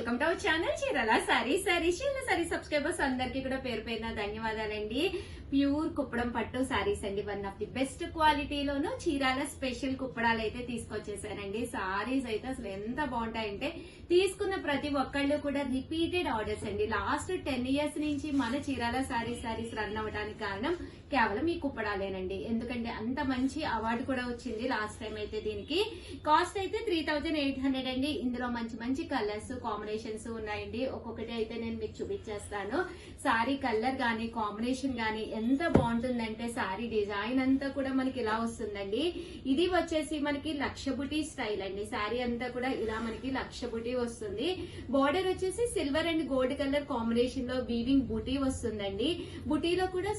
Welcome to our channel Chirala saris subscribers అందరికీ కూడా పేరు పేరున ధన్యవాదాలండి. ప్యూర్ కుప్పడం పట్టు సారీస్ అండి, వన్ ఆఫ్ ది బెస్ట్ క్వాలిటీలోను చీరాల స్పెషల్ కుప్పడాలు అయితే తీసుకొచ్చేసానండి. సారీస్ అయితే అసలు ఎంత బాగుంటాయంటే తీసుకున్న ప్రతి ఒక్కళ్ళు కూడా రిపీటెడ్ ఆర్డర్స్ అండి. లాస్ట్ 10 years నుంచి మన చీరాల సారీస్ రన్ అవ్వడానికి కారణం కేవలం ఈ కుప్పడాలేనండి. ఎందుకంటే అంత మంచి అవార్డు కూడా వచ్చింది లాస్ట్ టైం అయితే. దీనికి కాస్ట్ అయితే 3800 అండి. ఇందులో మంచి మంచి కలర్స్ కాంబినేషన్స్ ఉన్నాయండి. ఒక్కొక్కటి అయితే నేను మీకు చూపించేస్తాను. సారీ కలర్ గానీ కాంబినేషన్ గానీ ఎంత బాగుంటుందంటే సారీ డిజైన్ అంతా కూడా మనకి ఇలా వస్తుందండి. ఇది వచ్చేసి మనకి లక్ష బుటీ స్టైల్ అండి. సారీ అంతా కూడా ఇలా మనకి లక్ష బుటీ వస్తుంది. బార్డర్ వచ్చేసి silver and gold colour combination లో వీవింగ్ బుటీ వస్తుందండి. బుటీలో కూడా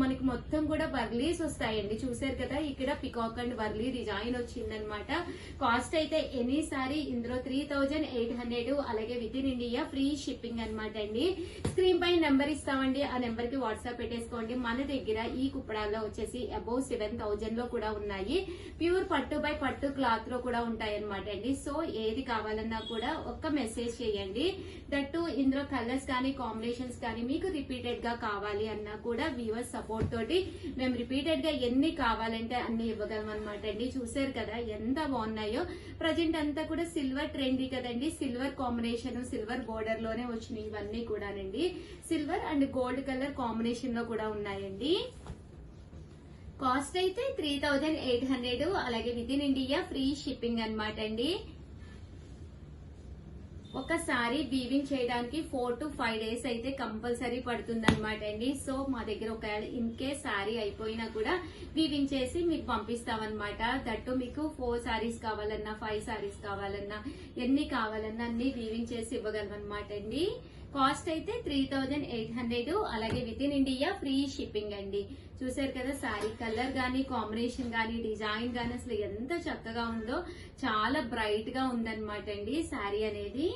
మనకి మొత్తం కూడా వర్లీస్ వస్తాయండి. చూసారు కదా, ఇక్కడ పికాక్ అండ్ వర్లీ డిజైన్ వచ్చిందనమాట. కాస్ట్ అయితే ఎనీ సారీ ఇందులో 3800, అలాగే with in India free shipping అనమాట అండి. స్క్రీన్ పై నెంబర్ ఇస్తామండి, ఆ నెంబర్ కి వాట్సాప్ పెట్టేసుకోండి. మన దగ్గర ఈ కుప్పడాల్లో వచ్చేసి అబౌవ్ 7000 లో కూడా ఉన్నాయి. ప్యూర్ పట్టు బై పట్టు క్లాత్ లో కూడా ఉంటాయి అనమాట అండి. సో ఏది కావాలన్నా కూడా ఒక్క మెసేజ్ చేయండి. దట్టు ఇందులో కలర్స్ కానీ కాంబినేషన్స్ కానీ మీకు రిపీటెడ్ గా కావాలి అన్నా కూడా వ్యూవర్స్ సపోర్ట్ తోటి మేము రిపీటెడ్ గా ఎన్ని కావాలంటే అన్ని ఇవ్వగలం అనమాట అండి. చూసారు కదా ఎంత బాగున్నాయో. ప్రజెంట్ అంతా కూడా సిల్వర్ ట్రెండీ కదండి. సిల్వర్ కాంబినేషన్, సిల్వర్ బోర్డర్ లోనే వచ్చినాయి ఇవన్నీ కూడానండి. Silver and gold colour combination లో కూడా ఉన్నాయండి. కాస్ట్ అయితే 3800, అలాగే with in India free shipping అనమాట అండి. ఒకసారి వీవింగ్ చేయడానికి 4 to 5 days అయితే కంపల్సరీ పడుతుంది అనమాట అండి. సో మా దగ్గర ఒకవేళ ఇన్ కేస్ సారీ అయిపోయినా కూడా వీవింగ్ చేసి మీకు పంపిస్తామన్నమాట. దట్టు మీకు 4 sarees కావాలన్నా 5 sarees కావాలన్నా ఎన్ని కావాలన్నా అన్ని వీవింగ్ చేసి ఇవ్వగలం అనమాట అండి. కాస్ట్ అయితే 3800, అలాగే with in India free shipping అండి. చూసారు కదా, సారీ కలర్ గానీ కాంబినేషన్ గానీ డిజైన్ గానీ అసలు ఎంత చక్కగా ఉందో. చాలా బ్రైట్ గా ఉందన్నమాట అండి సారీ అనేది.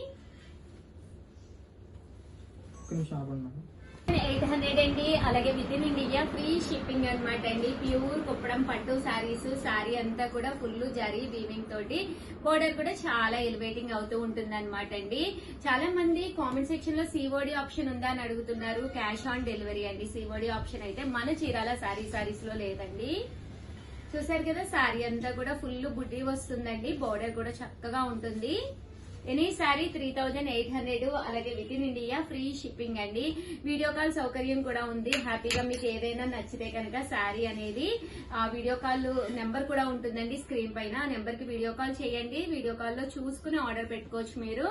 800 అండి, అలాగే with in India free shipping అనమాట అండి. ప్యూర్ కుప్పడం పట్టు సారీస్. సారీ అంతా కూడా ఫుల్ జరీ వీవింగ్ తోటి బోర్డర్ కూడా చాలా ఎలివేటింగ్ అవుతూ ఉంటుంది అనమాట అండి. చాలా మంది కామెంట్ సెక్షన్ లో సిఓడి ఆప్షన్ ఉందా అని అడుగుతున్నారు. క్యాష్ ఆన్ డెలివరీ అండి. సిఓడి ఆప్షన్ అయితే మన చీరాల సారీస్ లో లేదండి. చూసారు కదా, సారీ అంతా కూడా ఫుల్ బుడ్డి వస్తుందండి. బోర్డర్ కూడా చక్కగా ఉంటుంది. ఎనీ సారీ 3800, అలాగే with in India free shipping అండి. వీడియో కాల్ సౌకర్యం కూడా ఉంది. హ్యాపీగా మీకు ఏదైనా నచ్చితే కనుక సారీ అనేది వీడియో కాల్ నెంబర్ కూడా ఉంటుందండి స్క్రీన్ పైన. ఆ నెంబర్ కి వీడియో కాల్ చేయండి. వీడియో కాల్ లో చూసుకుని ఆర్డర్ పెట్టుకోవచ్చు మీరు.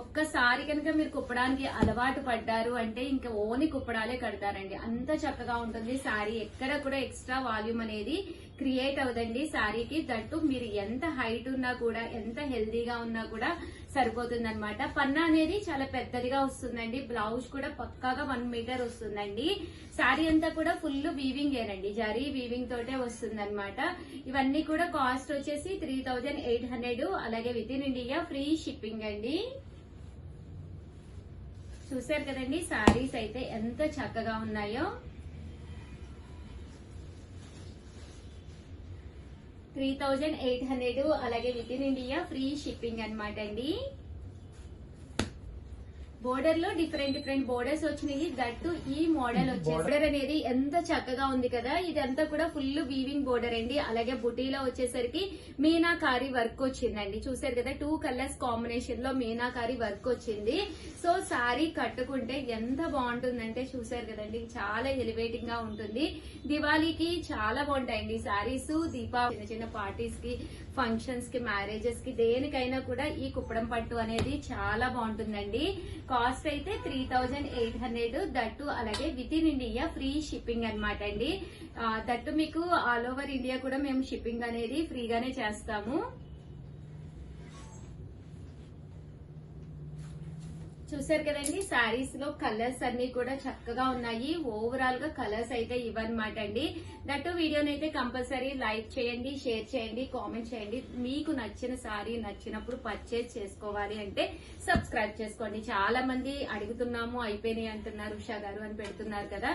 ఒక్కసారి కనుక మీరు కుప్పడానికి అలవాటు పడ్డారు అంటే ఇంకా ఓని కుప్పడాలే కడతారండి. అంత చక్కగా ఉంటుంది సారీ. ఎక్కడ కూడా ఎక్స్ట్రా వాల్యూమ్ అనేది క్రియేట్ అవదండి సారీకి. దట్టు మీరు ఎంత హైట్ ఉన్నా కూడా ఎంత హెల్దీగా ఉన్నా కూడా సరిపోతుంది అనమాట. పన్నా అనేది చాలా పెద్దదిగా వస్తుందండి. బ్లౌజ్ కూడా పక్కాగా 1 meter వస్తుందండి. సారీ అంతా కూడా ఫుల్ వీవింగ్ ఏనండి, జరీ వీవింగ్ తోటే వస్తుంది అనమాట. ఇవన్నీ కూడా కాస్ట్ వచ్చేసి 3800, అలాగే with in India free shipping అండి. చూసారు కదండి, సారీస్ అయితే ఎంత చక్కగా ఉన్నాయో. 3800, అలాగే with in India free shipping అనమాట అండి. బోర్డర్ లో డిఫరెంట్ బోర్డర్స్ వచ్చినాయి. దట్టు ఈ మోడల్ వచ్చేసి బోర్డర్ అనేది ఎంత చక్కగా ఉంది కదా. ఇదంతా కూడా ఫుల్ వీవింగ్ బోర్డర్ అండి. అలాగే బుటీలో వచ్చేసరికి మీనాకారి వర్క్ వచ్చిందండి. చూసారు కదా, 2 colors కాంబినేషన్ లో మీనాకారి వర్క్ వచ్చింది. సో సారీ కట్టుకుంటే ఎంత బాగుంటుందంటే చూసారు కదండి, చాలా ఎలివేటింగ్ గా ఉంటుంది. దివాళీకి చాలా బాగుంటాయండి సారీస్. దీపావళి చిన్న పార్టీస్ కి, ఫంక్షన్స్ కి, మ్యారేజెస్ కి, దేనికైనా కూడా ఈ కుప్పడం పట్టు అనేది చాలా బాగుంటుందండి. కాస్ట్ అయితే 3800, దట్టు అలాగే with in India free shipping అనమాట అండి. దట్టు మీకు ఆల్ ఓవర్ ఇండియా కూడా మేము షిప్పింగ్ అనేది ఫ్రీగానే చేస్తాము. చూసారు కదండి, సారీస్ లో కలర్స్ అన్ని కూడా చక్కగా ఉన్నాయి. ఓవరాల్ గా కలర్స్ అయితే ఇవన్నమాట అండి. దట్టు వీడియోని అయితే కంపల్సరీ లైక్ చేయండి, షేర్ చేయండి, కామెంట్ చేయండి. మీకు నచ్చిన సారీ నచ్చినప్పుడు పర్చేజ్ చేసుకోవాలి అంటే సబ్స్క్రైబ్ చేసుకోండి. చాలా మంది అడుగుతున్నాము అయిపోయినాయి అంటున్నారు ఉషా గారు అని పెడుతున్నారు కదా.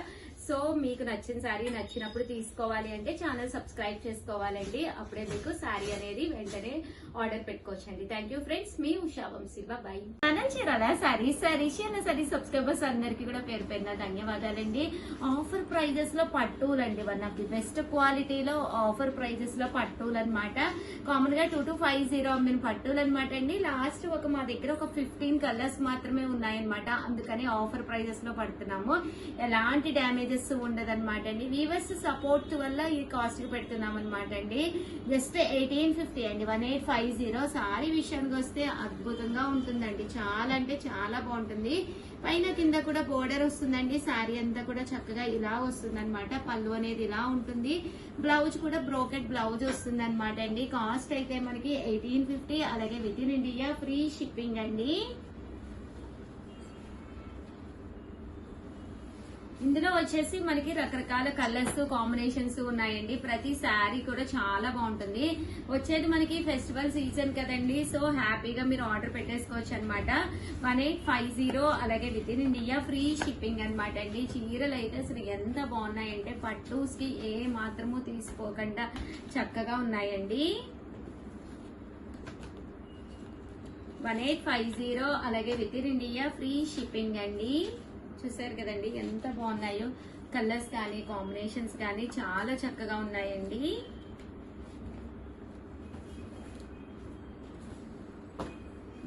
సో మీకు నచ్చిన శారీ నచ్చినప్పుడు తీసుకోవాలి అంటే ఛానల్ సబ్స్క్రైబ్ చేసుకోవాలండి. అప్పుడే మీకు శారీ అనేది వెంటనే ఆర్డర్ పెట్టుకోవచ్చండి. థ్యాంక్ యూ ఫ్రెండ్స్, మీ Usha Vamshi. Bye. Channel Chirala sari subscribers అందరికి కూడా పేరు పేరున ధన్యవాదాలండి. ఆఫర్ ప్రైజెస్ లో పట్టులండి, వన్ ఆఫ్ ది బెస్ట్ క్వాలిటీలో ఆఫర్ ప్రైజెస్ లో పట్టులు అనమాట. కామన్ గా 2250 అమ్మిన పట్టులు అనమాట అండి. లాస్ట్ మా దగ్గర ఒక 15 కలర్స్ మాత్రమే ఉన్నాయన్నమాట. అందుకని ఆఫర్ ప్రైజెస్ లో పడుతున్నాము. ఎలాంటి డ్యామేజెస్ ఉండదన్నమాట అండి. వీవర్స్ సపోర్ట్ వల్ల ఈ కాస్ట్ కి పెడుతున్నాం అనమాట అండి. జస్ట్ 1850 అండి, 1850. సారీ విషయానికి వస్తే అద్భుతంగా ఉంటుందండి. చాలా అంటే చాలా బాగుంటుంది. పైన కింద కూడా బోర్డర్ వస్తుందండి. శారీ అంతా కూడా చక్కగా ఇలా వస్తుంది అనమాట. పళ్ళు అనేది ఇలా ఉంటుంది. బ్లౌజ్ కూడా బ్రోకెట్ బ్లౌజ్ వస్తుంది అనమాట అండి. కాస్ట్ అయితే మనకి 1850, అలాగే with in India free shipping అండి. ఇందులో వచ్చేసి మనకి రకరకాల కలర్స్ కాంబినేషన్స్ ఉన్నాయండి. ప్రతి శారీ కూడా చాలా బాగుంటుంది. వచ్చేది మనకి ఫెస్టివల్ సీజన్ కదండి. సో హ్యాపీగా మీరు ఆర్డర్ పెట్టేసుకోవచ్చు అనమాట. 1850, అలాగే with in India free shipping అనమాట అండి. చీరలు అయితే అసలు ఎంత బాగున్నాయంటే పట్టూస్ కి ఏ మాత్రము తీసుకోకుండా చక్కగా ఉన్నాయండి. 1850, అలాగే with in India free shipping అండి. చూసారు కదండి ఎంత బాగున్నాయో. కలర్స్ కానీ కాంబినేషన్స్ కానీ చాలా చక్కగా ఉన్నాయండి.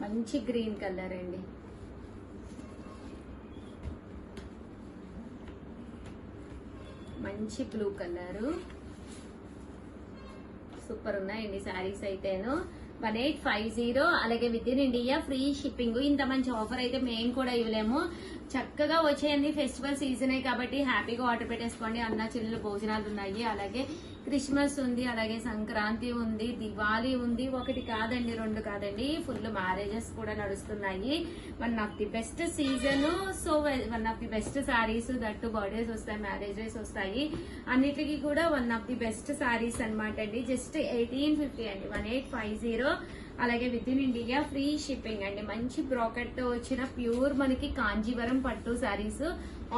మంచి గ్రీన్ కలర్ అండి. మంచి బ్లూ కలరు. సూపర్ ఉన్నాయండి శారీస్ అయితేను. 1850, అలాగే with in India free shipping. ఇంత మంచి ఆఫర్ అయితే మేము కూడా ఇవ్వలేము. చక్కగా వచ్చేయండి. ఫెస్టివల్ సీజనే కాబట్టి హ్యాపీగా ఆర్డర్ పెట్టేసుకోండి. అన్న చెల్లెలు భోజనాలు ఉన్నాయి, అలాగే క్రిస్మస్ ఉంది, అలాగే సంక్రాంతి ఉంది, దివాళీ ఉంది. ఒకటి కాదండి, రెండు కాదండి, ఫుల్ మ్యారేజెస్ కూడా నడుస్తున్నాయి. One of the best season. So one of the best saris, that birthdays వస్తాయి, మ్యారేజెస్ వస్తాయి. అన్నిటికీ కూడా one of the best saris అనమాట అండి. జస్ట్ 1850 అండి, 1850, అలాగే with in India free shipping అండి. మంచి బ్రోకెట్ తో వచ్చిన ప్యూర్ మనకి కాంజీవరం పట్టు శారీస్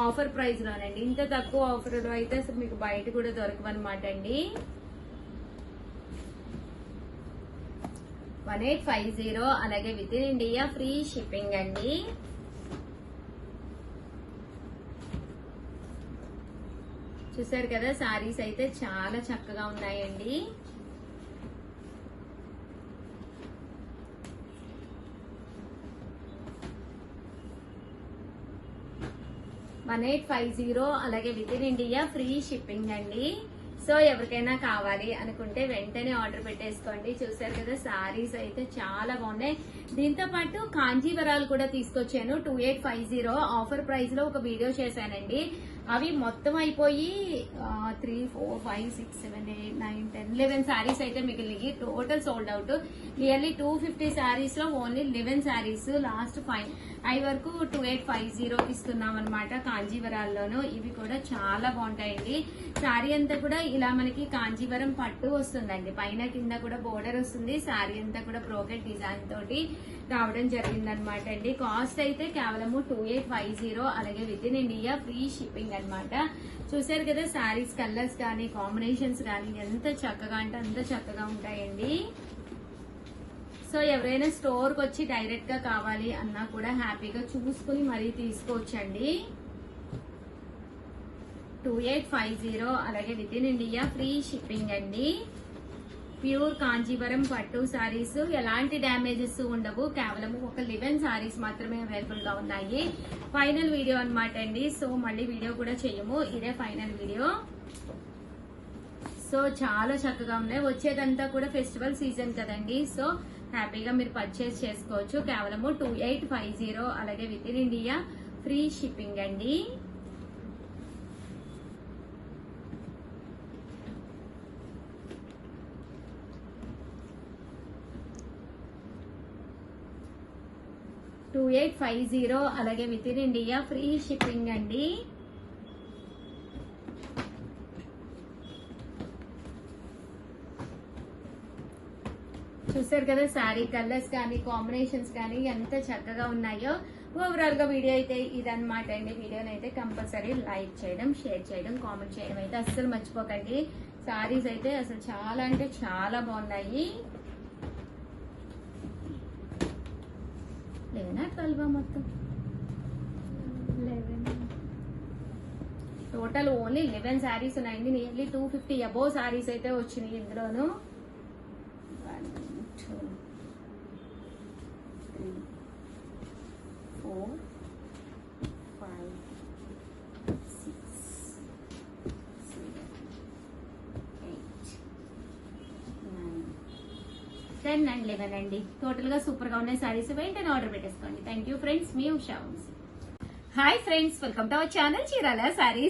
ఆఫర్ ప్రైస్ లోనండి. ఇంత తక్కువ ఆఫర్ లో అయితే అసలు మీకు బయట కూడా దొరకవన్నమాట అండి. 1850, అలాగే with in India free shipping అండి. చూసారు కదా శారీస్ అయితే చాలా చక్కగా ఉన్నాయండి. 1850, అలాగే with in India free shipping అండి. సో ఎవరికైనా కావాలి అనుకుంటే వెంటనే ఆర్డర్ పెట్టేసుకోండి. చూసారు కదా శారీస్ అయితే చాలా బాగున్నాయి. దీంతో పాటు కాంజీవరాలు కూడా తీసుకొచ్చాను. 2850 ఆఫర్ ప్రైస్ లో ఒక వీడియో చేశానండి. అవి మొత్తం అయిపోయి 3, 4, 5, 6, 7, 8, 9, 10, 11 శారీస్ అయితే మిగిలినవి. Total sold out. Nearly 250 saris లో ఓన్లీ 11 శారీస్ లాస్ట్ 5 వరకు 2850 ఇస్తున్నాం అనమాట. కాంజీవరాల్లోనూ ఇవి కూడా చాలా బాగుంటాయండి. శారీ అంతా కూడా ఇలా మనకి కాంజీవరం పట్టు వస్తుందండి. పైన కింద కూడా బోర్డర్ వస్తుంది. శారీ అంతా కూడా బ్రోకెట్ డిజైన్ తోటి రావడం జరిగింది అనమాట అండి. కాస్ట్ అయితే కేవలము 2850, అలాగే with in India free shipping అనమాట. చూసారు కదా శారీస్ కలర్స్ కానీ కాంబినేషన్స్ కానీ ఎంత చక్కగా అంటే అంత చక్కగా ఉంటాయండి. సో ఎవరైనా స్టోర్ కి వచ్చి డైరెక్ట్ గా కావాలి అన్నా కూడా హ్యాపీగా చూసుకుని మరీ తీసుకోవచ్చండి. 2850, అలాగే with in India free shipping అండి. ప్యూర్ కాంజీవరం పట్టు శారీస్, ఎలాంటి డ్యామేజెస్ ఉండవు. కేవలం ఒక 11 శారీస్ మాత్రమే అవైలబుల్ గా ఉన్నాయి. ఫైనల్ వీడియో అనమాట అండి. సో మళ్ళీ వీడియో కూడా చేయము, ఇదే ఫైనల్ వీడియో. సో చాలా చక్కగా ఉన్నాయి. వచ్చేదంతా కూడా ఫెస్టివల్ సీజన్ కదండి. సో హ్యాపీగా మీరు పర్చేస్ చేసుకోవచ్చు. కేవలము 2850, అలాగే with in India free shipping అండి. $2850, అలాగే with in India free shipping అండి. చూసారు కదా శారీ కలర్స్ కానీ కాంబినేషన్స్ కానీ ఎంత చక్కగా ఉన్నాయో. ఓవరాల్ గా వీడియో అయితే ఇదన్నమాట అండి. వీడియోని అయితే కంపల్సరీ లైక్ చేయడం, షేర్ చేయడం, కామెంట్ చేయడం అయితే అస్సలు మర్చిపోకండి. శారీస్ అయితే అసలు చాలా అంటే చాలా బాగున్నాయి. 11 12 మొత్తం 11 టోటల్ ఓన్లీ 11 శారీస్ ఉన్నాయండి. నియర్లీ 250 అబోవ్ శారీస్ అయితే వచ్చినాయి ఇందులోను. 1 2 3 4 5 6 7 8 9 10 and 11 అండి. టోటల్ గా సూపర్ గా ఉన్నాయి శారీస్. వెంటనే ఆర్డర్ పెట్టేసుకోండి. థ్యాంక్ యూ ఫ్రెండ్స్, మీ Usha. Hi friends, welcome to our channel Chirala sorry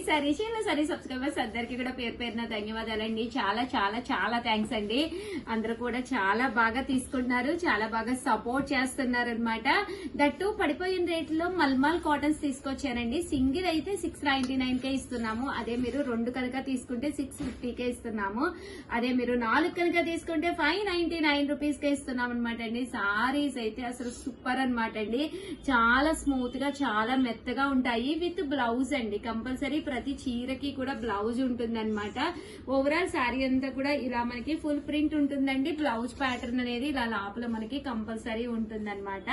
subscribers అందరికి కూడా పేరు పేరున ధన్యవాదాలండి. చాలా చాలా చాలా థ్యాంక్స్ అండి. అందరూ కూడా చాలా బాగా తీసుకుంటున్నారు, చాలా బాగా సపోర్ట్ చేస్తున్నారు అనమాట. దట్టు పడిపోయిన రేట్లో మల్మాల్ కాటన్స్ తీసుకొచ్చానండి. సింగిల్ అయితే 699 కే ఇస్తున్నాము. అదే మీరు 2 కనుక తీసుకుంటే 650 కే ఇస్తున్నాము. అదే మీరు 4 కనుక తీసుకుంటే 599 రూపీస్ కే ఇస్తున్నాం అనమాట అండి. సారీస్ అయితే అసలు సూపర్ అనమాట అండి. చాలా స్మూత్ గా, చాలా మెత్తగా ఉంటాయి. విత్ బ్లౌజ్ అండి. కంపల్సరీ ప్రతి చీరకి కూడా బ్లౌజ్ ఉంటుంది అనమాట. ఓవరాల్ శారీ అంతా కూడా ఇలా మనకి ఫుల్ ప్రింట్ ఉంటుందండి. బ్లౌజ్ ప్యాటర్న్ అనేది ఇలా లోపల మనకి కంపల్సరీ ఉంటుంది అనమాట.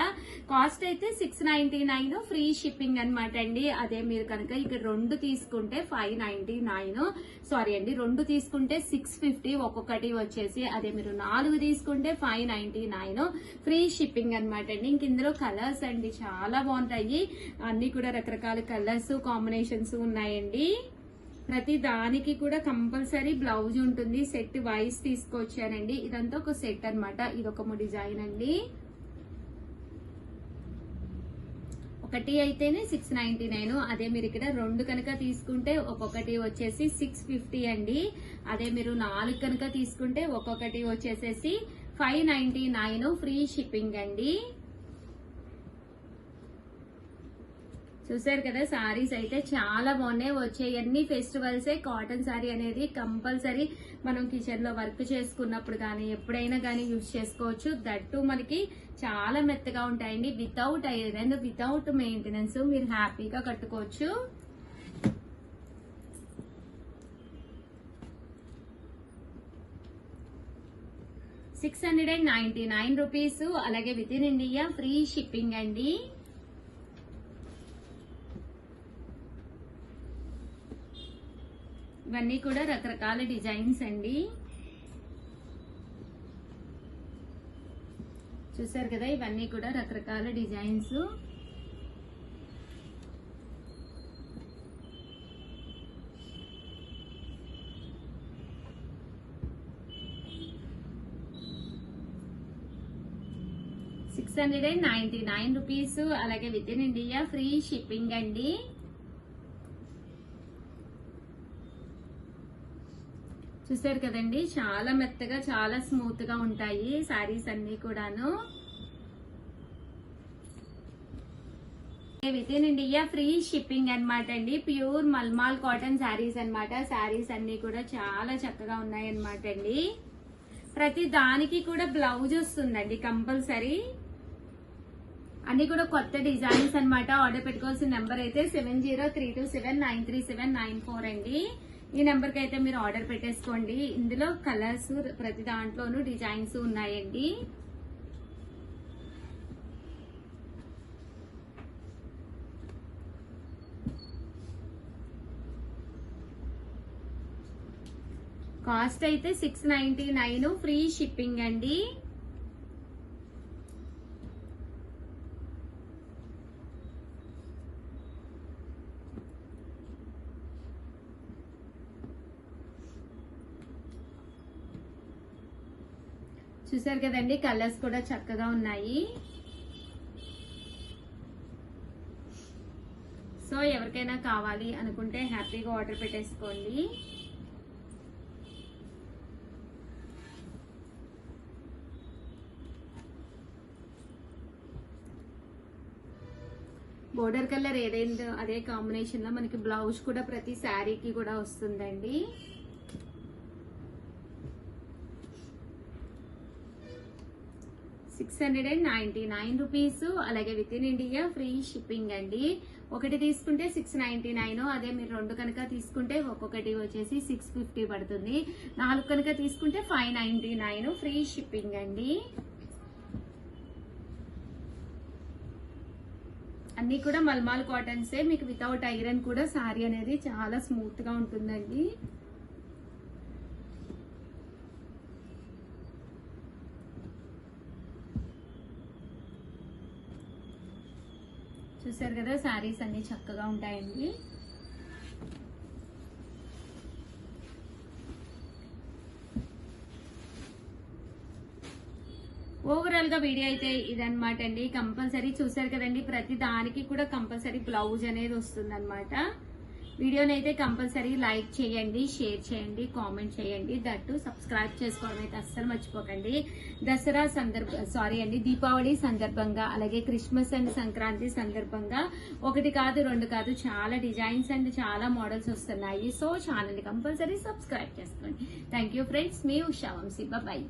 కాస్ట్ అయితే 699, ఫ్రీ షిప్పింగ్ అనమాట అండి. అదే మీరు కనుక ఇక్కడ 2 తీసుకుంటే 599, సారీ అండి 2 తీసుకుంటే 650 ఒక్కొక్కటి వచ్చేసి. అదే మీరు 4 తీసుకుంటే 599, ఫ్రీ షిప్పింగ్ అనమాట అండి. ఇంక ఇందులో కలర్స్ అండి చాలా బాగుంటాయి. అన్ని కూడా రకరకాల కలర్స్ కాంబినేషన్స్ ఉన్నాయండి. ప్రతి దానికి కూడా కంపల్సరీ బ్లౌజ్ ఉంటుంది. సెట్ వైస్ తీసుకొచ్చానండి. ఇదంతా ఒక సెట్ అనమాట. ఇదొక డిజైన్ అండి. ఒకటి అయితేనే 699. అదే మీరు ఇక్కడ 2 కనుక తీసుకుంటే ఒక్కొక్కటి వచ్చేసి 650 అండి. అదే మీరు 4 కనుక తీసుకుంటే ఒక్కొక్కటి వచ్చేసేసి 599, ఫ్రీ షిప్పింగ్ అండి. చూసారు కదా, సారీస్ అయితే చాలా బాగున్నాయి. వచ్చాయి అన్ని ఫెస్టివల్సే. కాటన్ సారీ అనేది కంపల్సరీ మనం కిచెన్ లో వర్క్ చేసుకున్నప్పుడు కానీ ఎప్పుడైనా కానీ యూజ్ చేసుకోవచ్చు. దట్టు మనకి చాలా మెత్తగా ఉంటాయండి. వితౌట్ ఐరన్, వితౌట్ మెయింటెనెన్స్ మీరు హ్యాపీగా కట్టుకోవచ్చు. ₹699, అలాగే with in India free shipping అండి. ఇవన్నీ కూడా రకరకాల డిజైన్స్ అండి. చూసారు కదా, ఇవన్నీ కూడా రకరకాల డిజైన్స్. ₹699, అలాగే with in India free shipping అండి. చూసారు కదండి, చాలా మెత్తగా, చాలా స్మూత్ గా ఉంటాయి శారీస్ అన్ని కూడాను. With in India free shipping అనమాట అండి. ప్యూర్ మల్మాల్ కాటన్ శారీస్ అనమాట. శారీస్ అన్ని కూడా చాలా చక్కగా ఉన్నాయి అనమాట అండి. ప్రతి దానికి కూడా బ్లౌజ్ వస్తుందండి కంపల్సరీ. అన్ని కూడా కొత్త డిజైన్స్ అనమాట. ఆర్డర్ పెట్టుకోవాల్సిన నెంబర్ అయితే 7032793794 అండి. ఈ నెంబర్ కి అయితే మీరు ఆర్డర్ పెట్టేసుకోండి. ఇందులో కలర్స్ ప్రతి దాంట్లోనూ డిజైన్స్ ఉన్నాయండి. కాస్ట్ అయితే 699, ఫ్రీ షిప్పింగ్ అండి. చూసారు కదండి, కలర్స్ కూడా చక్కగా ఉన్నాయి. సో ఎవరికైనా కావాలి అనుకుంటే హ్యాపీగా ఆర్డర్ పెట్టేసుకోండి. బోర్డర్ కలర్ ఏదైందో అదే కాంబినేషన్ లో మనకి బ్లౌజ్ కూడా ప్రతి శారీకి కూడా వస్తుందండి. 699 రూపీస్. అలాగే with in India free shipping అండి. ఒకటి తీసుకుంటే 699, అదే మీరు 2 కనుక తీసుకుంటే ఒక్కొక్కటి వచ్చేసి 650 పడుతుంది. 4 కనుక తీసుకుంటే 599 ఫ్రీ షిప్పింగ్ అండి. అన్ని కూడా మల్మాల్ కాటన్సే. మీకు వితౌట్ ఐరన్ కూడా సారీ అనేది చాలా స్మూత్ గా ఉంటుందండి. చూసారు కదా, సారీస్ అన్ని చక్కగా ఉంటాయండి. ఓవరాల్ గా వీడియో అయితే ఇదన్నమాట అండి. కంపల్సరీ చూసారు కదండి, ప్రతి దానికి కూడా కంపల్సరీ బ్లౌజ్ అనేది వస్తుంది అనమాట. వీడియోని అయితే కంపల్సరీ లైక్ చేయండి, షేర్ చేయండి, కామెంట్ చేయండి. దట్టు సబ్స్క్రైబ్ చేసుకోవడం అయితే అస్సలు మర్చిపోకండి. దీపావళి సందర్భంగా, అలాగే క్రిస్మస్ అండ్ సంక్రాంతి సందర్భంగా 1 కాదు 2 కాదు చాలా డిజైన్స్ అండ్ చాలా మోడల్స్ వస్తున్నాయి. సో ఛానల్ ని కంపల్సరీ సబ్స్క్రైబ్ చేసుకోండి. థ్యాంక్ యూ ఫ్రెండ్స్, మీ ఉషా వంశీ. బాయ్.